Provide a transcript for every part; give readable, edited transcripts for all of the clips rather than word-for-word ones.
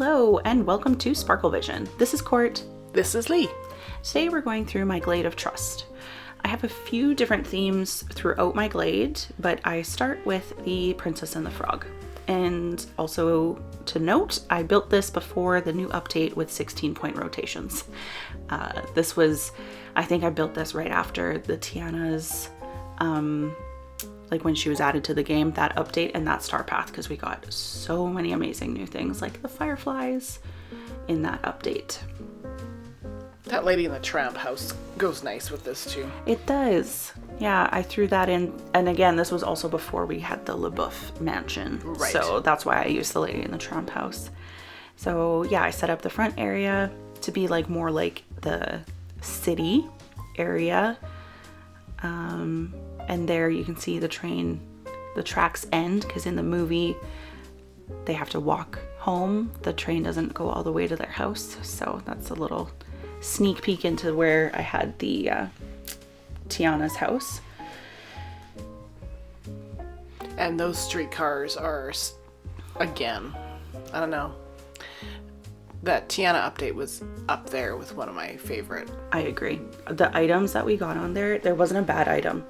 Hello and welcome to Sparkle Vision. This is Court. This is Lee. Today we're going through my Glade of Trust. I have a few different themes throughout my Glade, but I start with the Princess and the Frog. And also to note, I built this before the new update with 16-point rotations. I think I built this right after the Tiana's, like when she was added to the game, that update and that star path, because we got so many amazing new things like the fireflies in that update. That Lady in the Tramp house goes nice with this too. It does. Yeah, I threw that in. And again, this was also before we had the LaBeouf mansion. Right. So that's why I used the Lady in the Tramp house. So yeah, I set up the front area to be like more like the city area. And there you can see the tracks end, because in the movie they have to walk home. The train doesn't go all the way to their house. So that's a little sneak peek into where I had the Tiana's house. And those streetcars are, again, I don't know. That Tiana update was up there with one of my favorite. I agree. The items that we got on there wasn't a bad item.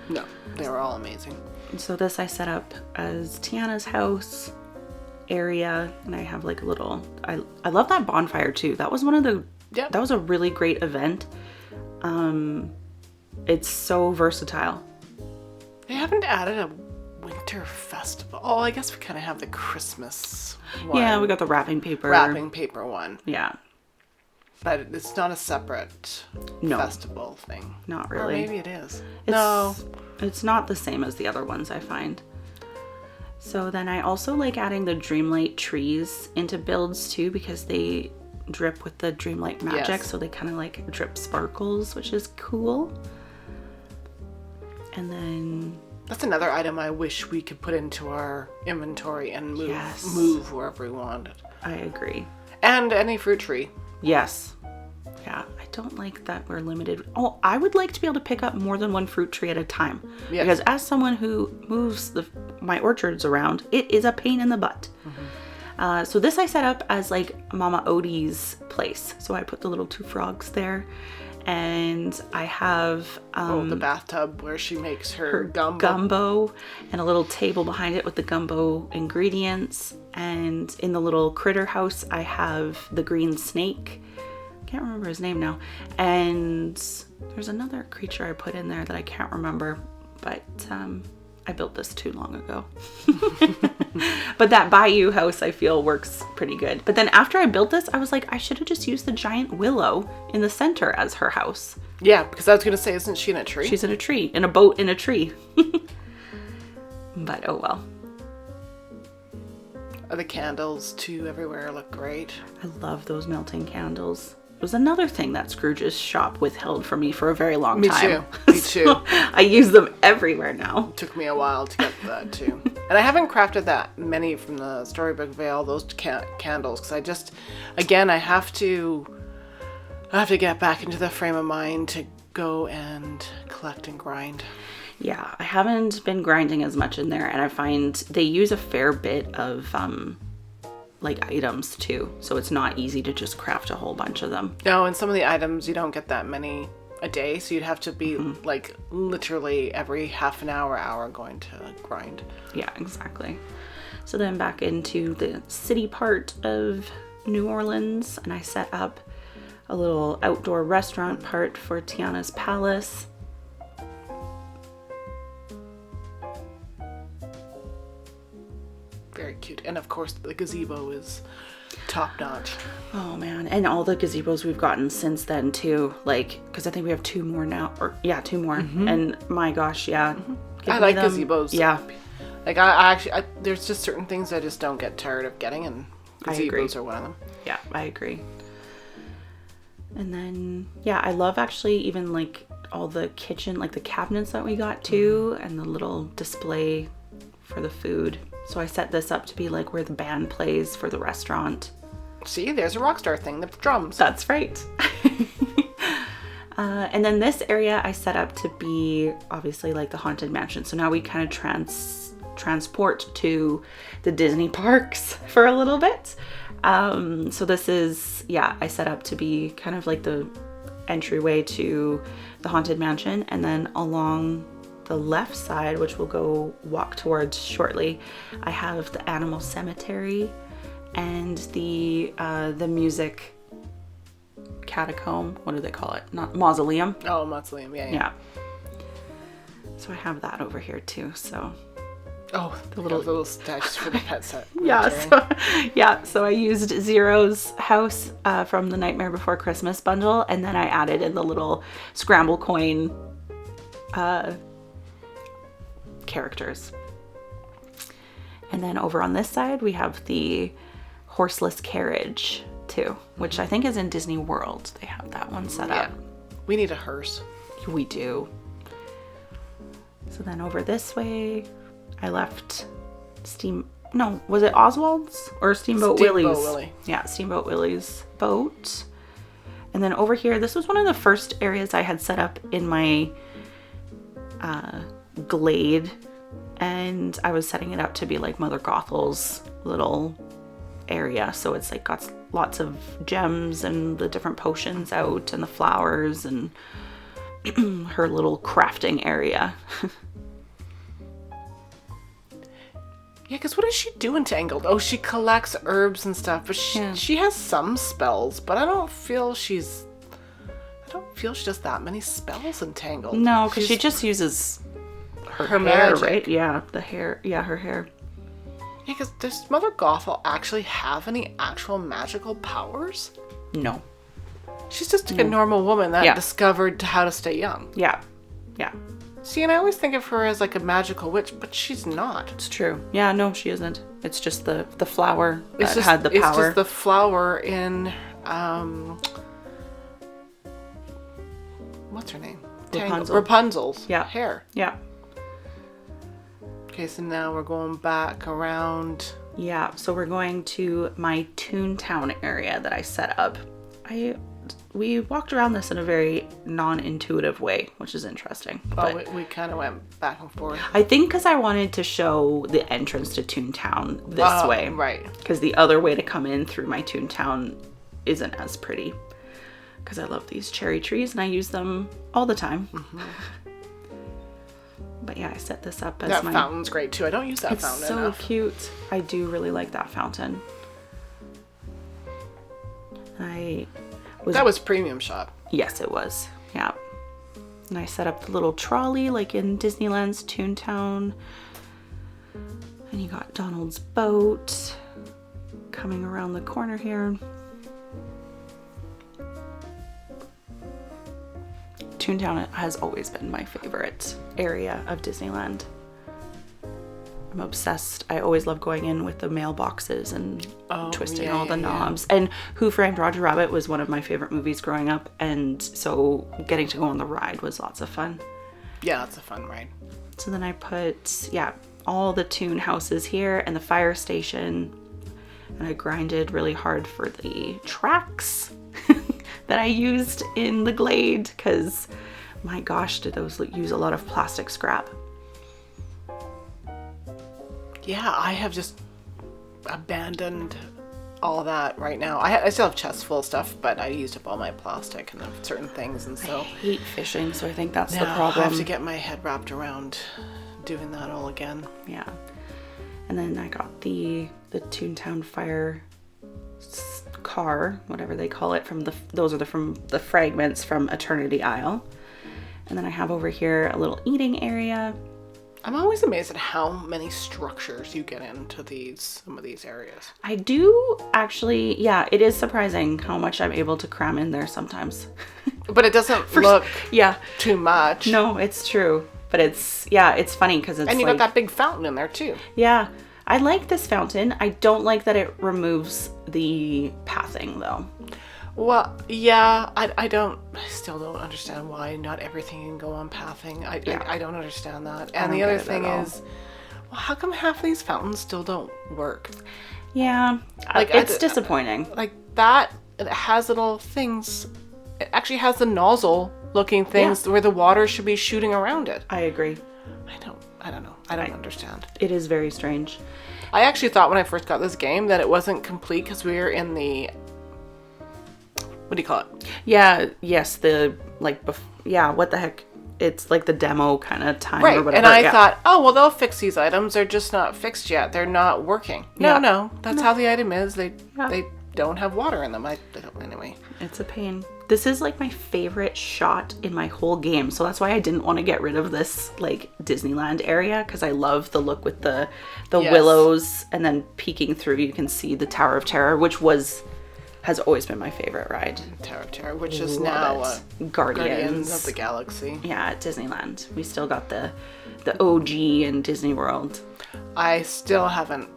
No, they were all amazing. And so this I set up as Tiana's house area, and I have like a little, I love that bonfire too. That was one of the, Yep. That was a really great event. It's so versatile. They haven't added a winter festival. Oh, I guess we kind of have the Christmas one. Yeah, we got the wrapping paper. Wrapping paper one. Yeah. But it's not a separate No. festival thing. Not Or really. maybe it is. It's not the same as the other ones, I find. So then I also like adding the Dreamlight trees into builds too, because they drip with the Dreamlight magic. Yes. So they kind of like drip sparkles, which is cool. And then That's another item I wish we could put into our inventory and move wherever we wanted. I agree. And any fruit tree. Yes. Yeah, I don't like that we're limited. Oh, I would like to be able to pick up more than one fruit tree at a time. Yes. Because as someone who moves my orchards around, it is a pain in the butt. Mm-hmm. So this I set up as like Mama Odie's place. So I put the little two frogs there. And I have the bathtub where she makes her gumbo, and a little table behind it with the gumbo ingredients. And in the little critter house, I have the green snake. Can't remember his name now. And there's another creature I put in there that I can't remember, but I built this too long ago. But that Bayou house I feel works pretty good. But then after I built this, I was like, I should have just used the giant willow in the center as her house. Yeah, because I was going to say, isn't she in a tree? She's in a tree, in a boat in a tree. But oh well. The candles too everywhere look great. I love those melting candles. It was another thing that Scrooge's shop withheld from me for a very long time. Me too. So I use them everywhere now. It took me a while to get that too. And I haven't crafted that many from the Storybook Vale, those candles, because I have to get back into the frame of mind to go and collect and grind. Yeah, I haven't been grinding as much in there, and I find they use a fair bit of like items too, so it's not easy to just craft a whole bunch of them. No, and some of the items you don't get that many a day, so you'd have to be like literally every half an hour going to grind. Yeah, exactly. So then back into the city part of New Orleans, and I set up a little outdoor restaurant part for Tiana's palace. Very cute. And of course the gazebo is top notch. Oh man, and all the gazebos we've gotten since then too, like, because I think we have two more now, two more. And my gosh, yeah. I like gazebos. Yeah. Like I actually, there's just certain things I just don't get tired of getting, and gazebos are one of them. Yeah, I agree. And then, yeah, I love actually even like all the kitchen, like the cabinets that we got too, and the little display for the food. So I set this up to be like where the band plays for the restaurant. See, there's a Rockstar thing, the drums. That's right. And then this area I set up to be obviously like the Haunted Mansion. So now we kind of transport to the Disney parks for a little bit. So this is, I set up to be kind of like the entryway to the Haunted Mansion. And then along the left side, which we'll go walk towards shortly, I have the animal cemetery and the music catacomb. What do they call it? Not mausoleum. Oh, mausoleum. Yeah. So I have that over here too. So oh, the little statues for the pet set. So I used Zero's house from the Nightmare Before Christmas bundle, and then I added in the little scramble coin characters. And then over on this side we have the horseless carriage too, which I think is in Disney World. They have that one set up. We need a hearse. We do. So then over this way I left was it Oswald's or Steamboat Willie's? Willie. Yeah, Steamboat Willie's boat. And then over here, this was one of the first areas I had set up in my Glade, and I was setting it up to be like Mother Gothel's little area. So it's like got lots of gems and the different potions out and the flowers and her little crafting area. Yeah, because what does she do in Tangled? Oh, she collects herbs and stuff, but she has some spells, but I don't feel she does that many spells in Tangled. No, because she just uses her hair, magic. right? Yeah, the hair. Yeah, her hair. Yeah, because does Mother Gothel actually have any actual magical powers? No. She's just a normal woman that discovered how to stay young. Yeah. See, and I always think of her as like a magical witch, but she's not. It's true. Yeah, no, she isn't. It's just the flower that had the power. It's just the flower in, what's her name? Rapunzel's hair. Yeah. Okay, so now we're going back around. Yeah, so we're going to my Toontown area that I set up. We walked around this in a very non-intuitive way, which is interesting. But we kind of went back and forth. I think because I wanted to show the entrance to Toontown this way. Right. Because the other way to come in through my Toontown isn't as pretty. Because I love these cherry trees and I use them all the time. Mm-hmm. But yeah, I set this up as that fountain's great too. I don't use that fountain enough. It's so cute. I do really like that fountain. That was premium shop. Yes, it was. Yeah. And I set up the little trolley like in Disneyland's Toontown. And you got Donald's boat coming around the corner here. Toontown has always been my favorite area of Disneyland. I'm obsessed. I always love going in with the mailboxes and twisting all the knobs. And Who Framed Roger Rabbit was one of my favorite movies growing up, and so getting to go on the ride was lots of fun. Yeah, it's a fun ride. So then I put, all the Toon houses here and the fire station, and I grinded really hard for the tracks that I used in the Glade, because my gosh, did those use a lot of plastic scrap. Yeah, I have just abandoned all that right now. I still have chests full of stuff, but I used up all my plastic and certain things, and so I hate fishing, so I think that's the problem. I have to get my head wrapped around doing that all again. Yeah. And then I got the Toontown Fire car, whatever they call it, from the fragments from Eternity Isle. And then I have over here a little eating area. I'm always amazed at how many structures you get into some of these areas. I do actually, it is surprising how much I'm able to cram in there sometimes. But it doesn't look too much. No, it's true. But it's funny because it's and you got that big fountain in there too. Yeah, I like this fountain. I don't like that it removes the pathing though. Well, yeah, I still don't understand why not everything can go on pathing. I don't understand that. And the other thing is, well, how come half of these fountains still don't work? Yeah, it's disappointing. Like that, it has little things. It actually has the nozzle looking things where the water should be shooting around it. I agree. I don't know. I don't understand. It is very strange. I actually thought when I first got this game that it wasn't complete because we were in the, what do you call it? Yeah, yes, what the heck? It's like the demo kind of time Right, or whatever. and I thought, oh, well, they'll fix these items. They're just not fixed yet. They're not working. Yeah. No, that's how the item is. They don't have water in them. Anyway. It's a pain. This is like my favorite shot in my whole game, so that's why I didn't want to get rid of this like Disneyland area, because I love the look with the willows, and then peeking through you can see the Tower of Terror, which has always been my favorite ride. Tower of Terror, which is now Guardians of the Galaxy. Yeah, at Disneyland. We still got the OG in Disney World. I still haven't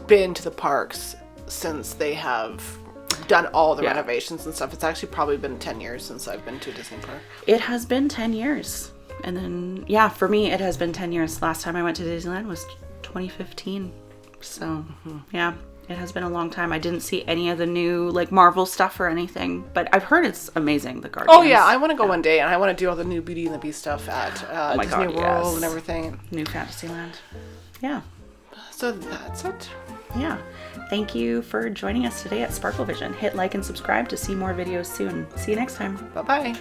been to the parks since they have done all the renovations and stuff. It's actually probably been 10 years since I've been to a Disney park. It has been 10 years. And then, for me, it has been 10 years. Last time I went to Disneyland was 2015. So, it has been a long time. I didn't see any of the new, like, Marvel stuff or anything. But I've heard it's amazing, the Guardians. Oh, yeah. I want to go one day, and I want to do all the new Beauty and the Beast stuff at Disney World and everything. New Fantasyland. Yeah. So that's it. Yeah. Thank you for joining us today at Sparkle Vision. Hit like and subscribe to see more videos soon. See you next time. Bye-bye.